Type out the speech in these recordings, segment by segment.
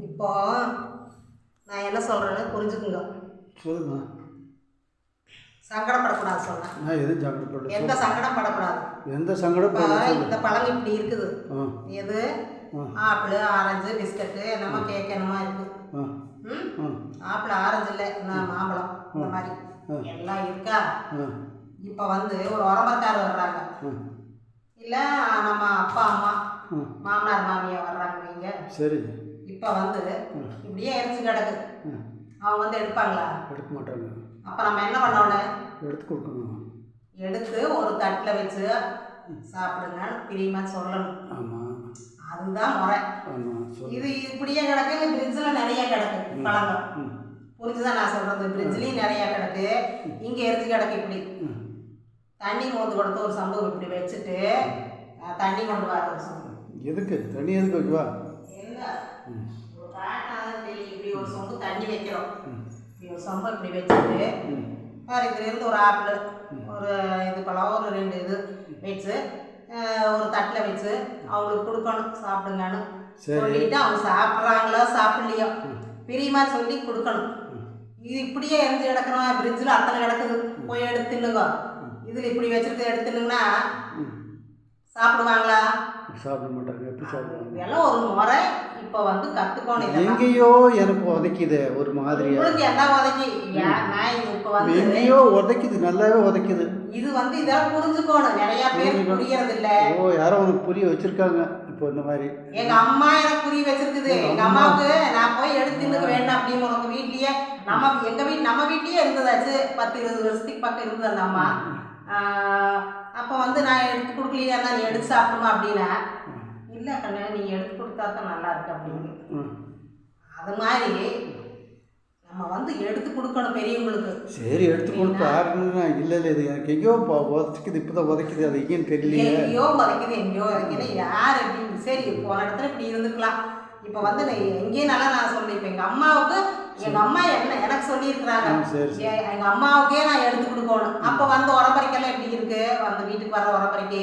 இப்போ நான் என்ன சொல்கிறேன்னு புரிஞ்சுக்குங்க. சொல்லுங்க. சங்கடப்படக்கூடாது சொன்னேன். நான் எதுவும் சங்கடப்பட எந்த சங்கடம் படக்கூடாது. எந்த சங்கடப்பட இந்த பழம் இப்படி இருக்குது. எது ஆப்பிள், ஆரஞ்சு, பிஸ்கட்டு என்னமோ கேக் என்னமோ இருக்குது. ஆப்பிள், ஆரஞ்சு இல்லை, மாம்பழம் இந்த மாதிரி எல்லாம் இருக்கா. இப்போ வந்து ஒரு உரம்பக்காரர் வர்றாங்க, இல்லை நம்ம அப்பா அம்மா மாமனார் மாமியார் வர்றாங்க வைங்க. சரி. இப்போ வந்து இப்படியே எரிஞ்சு கிடக்கு. அவங்க வந்து எடுப்பாங்களா? எடுக்க மாட்டாங்க. அப்போ நம்ம என்ன பண்ணணும்? எடுத்து கொடுக்கணும். எடுத்து ஒரு தட்டில் வச்சு சாப்பிடுங்க பிரியமா சொல்லணும். ஆமாம், அதுதான் முறை. இது இப்படியே கிடக்கு. ஃப்ரிட்ஜில் நிறைய கிடக்கு பழங்கள். புரிஞ்சுதான் நான் சொல்கிறது? ஃப்ரிட்ஜ்லேயும் நிறைய கிடக்கு, இங்கே எரிஞ்சு கிடக்கு. இப்படி தண்ணி மோந்து கொடுத்து ஒரு சம்பவம் இப்படி வச்சுட்டு தண்ணி கொண்டு வர ஒரு சம்பவம். எதுக்கு தண்ணி? எதுக்கு வைக்குவா? இல்லை, ஒரு காட்டாதான் தெரியும். இப்படி ஒரு சொம்பு தண்ணி வைக்கிறோம். இப்படி ஒரு சொம்பு இப்படி வச்சுட்டு வேறு இதுலேருந்து ஒரு ஆப்பிள், ஒரு இது பழம், ஒரு 2 இது வச்சு ஒரு தட்டில் வச்சு அவங்களுக்கு கொடுக்கணும். சாப்பிடுங்கன்னு சொல்லிட்டு அவங்க சாப்பிட்றாங்களோ சாப்பிட்லையோ பிரியமா சொல்லி கொடுக்கணும். இது இப்படியே எரிஞ்சு கிடக்கணும். ஃப்ரிட்ஜில் அத்தனை கிடக்குது, போய் எடுத்துன்னுங்க. இதில் இப்படி வச்சுருக்கு எடுத்துனுங்கன்னா சாப்பிடுவாங்களா? சாப்பிட மாட்டாங்க. எப்படி சாப்பிடுவாங்க? இதெல்லாம் ஒரு முறை. இப்போ வந்து கற்றுக்கணும். எங்கேயோ எனக்கு உதைக்குது ஒரு மாதிரி. உங்களுக்கு என்ன உதைக்கி? நான் இப்போ வந்து எங்கேயோ உதைக்குது, நல்லாவே உதைக்குது. இது வந்து இதெல்லாம் புரிஞ்சுக்கணும். நிறைய பேர் புரியறது இல்லை. ஓ, யாரோ உனக்கு புரிய வச்சிருக்காங்க. இப்போ இந்த மாதிரி எங்கள் அம்மா எனக்கு புரிய வச்சிருக்குது. எங்கள் அம்மாவுக்கு நான் போய் எடுத்துன்னு வேண்டாம் அப்படின்னு உனக்கு வீட்லேயே நம்ம வீட்லேயே இருந்ததாச்சு. 10-20 வருஷத்துக்கு பக்கம் இருந்தது அந்த அம்மா. அப்போ வந்து நான் எடுத்து கொடுக்கலையா, நீ எடுத்து சாப்பிடுமா அப்படின்னா, இல்லை கண்ணு நீங்கள் எடுத்து கொடுத்தா தான் நல்லா இருக்கு அப்படின்னு. அது மாதிரி நம்ம வந்து எடுத்து கொடுக்கணும் பெரியவங்களுக்கு. சரி, எடுத்து கொடுத்து ஆகணும்னா இல்லை இது எனக்கு எங்கேயோ உதச்சிக்குது. இப்போ தான் உதைக்குது, அது எங்கேயும் தெரியலையே. எங்கேயோ உதைக்குது, எங்கேயோ உதைக்குது. யார் அப்படின்னு சரி போன இடத்துல இப்படி இருந்துக்கலாம். இப்போ வந்து எங்கேயும் நல்லா நான் சொல்றேன். இப்போ எங்கள் அம்மாவுக்கு எங்கள் அம்மா எனக்கு சொல்லியிருக்கிறாங்க. எங்கள் அம்மாவுக்கே நான் எடுத்து கொடுக்கணும். அப்போ வந்து உரம்பரைக்கெல்லாம் எப்படி இருக்கு? அந்த வீட்டுக்கு வர உரம்பரைக்கு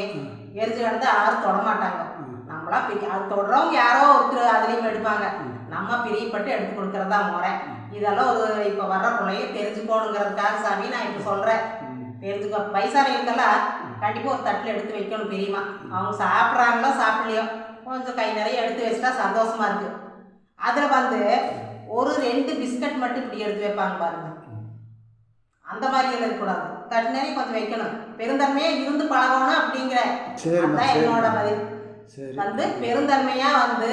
எரிஞ்சு கிடந்து யாரும் தொடமாட்டாங்க. நம்மளாம் அது தொடரவங்க யாரோ ஒருத்தர் அதுலேயும் எடுப்பாங்க. நம்ம பிரியப்பட்டு எடுத்து கொடுக்கறதா முறை. இதெல்லாம் ஒரு இப்போ வர்ற பிள்ளைய தெரிஞ்சுக்கணுங்கிறதுக்காக சாமி நான் இப்போ சொல்கிறேன். தெரிஞ்சுக்கோ. வயசானவங்களுக்கெல்லாம் கண்டிப்பாக ஒரு தட்டில் எடுத்து வைக்கணும் பெரியமா. அவங்க சாப்பிட்றாங்களோ சாப்பிட்லையோ கொஞ்சம் கை நிறைய எடுத்து வச்சுட்டா சந்தோஷமா இருக்கு. அதில் வந்து ஒரு 2 பிஸ்கட் மட்டும் இப்படி எடுத்து வைப்பாங்க பாருங்க. அந்த மாதிரி எல்லாம் இருக்கக்கூடாது. தட்டு நிறைய கொஞ்சம் வைக்கணும். பெருந்தன்மையாக இருந்து பழகணும் அப்படிங்கிற அதுதான் என்னோட பதில். வந்து பெருந்தன்மையாக வந்து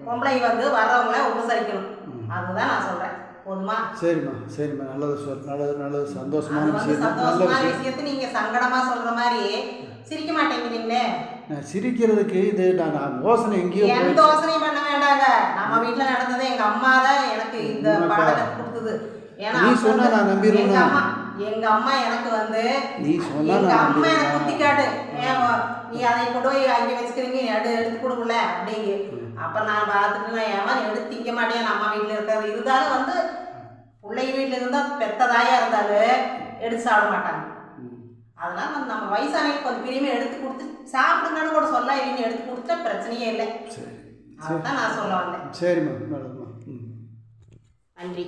பொம்பளை வந்து வர்றவங்கள உபசரிக்கணும். அதுதான் நான் சொல்கிறேன். போதுமா? சரிம்மா, சரிம்மா. நல்லது சந்தோஷமான விஷயத்தை நீங்கள் சங்கடமாக சொல்கிற மாதிரி சிரிக்க மாட்டேங்கிறீங்களே. நான் சிரிக்கிறதுக்கு இது நான் யோசனை எங்கேயோ எந்த யோசனையும் பண்ண வேண்டாங்க. நம்ம வீட்டில் நடந்தது எங்கள் அம்மா தான் எனக்கு இந்த பாடத்தை கொடுத்தது. ஏன்னா நீ சொன்னா நான் நம்பிடுவேன். எங்கள் அம்மா எனக்கு வந்து எங்கள் அம்மா எனக்கு குத்தி காட்டு, நீ அதை கொண்டு போய் அங்கே வச்சுக்கிறீங்க, எடுத்து கொடுக்கல அப்படிங்க. அப்போ நான் பார்த்துட்டு நான் ஏமா எடுத்து திங்க மாட்டேன். அம்மா வீட்டில் இருக்கிறது இருந்தாலும் வந்து பிள்ளை வீட்டில் இருந்தால் பெத்ததாயாக இருந்தாலும் எடுத்து சாப்பிட மாட்டாங்க. அதனால வந்து நம்ம வயசானவங்க கொஞ்சம் பிரியுமே எடுத்து கொடுத்து சாப்பிடுங்கன்னு கூட சொல்ல, இவங்க எடுத்து கொடுத்தா பிரச்சனையே இல்லை. அதுதான் நான் சொல்ல வந்தேன். சரிம்மா, நல்லதும்மா. நன்றி.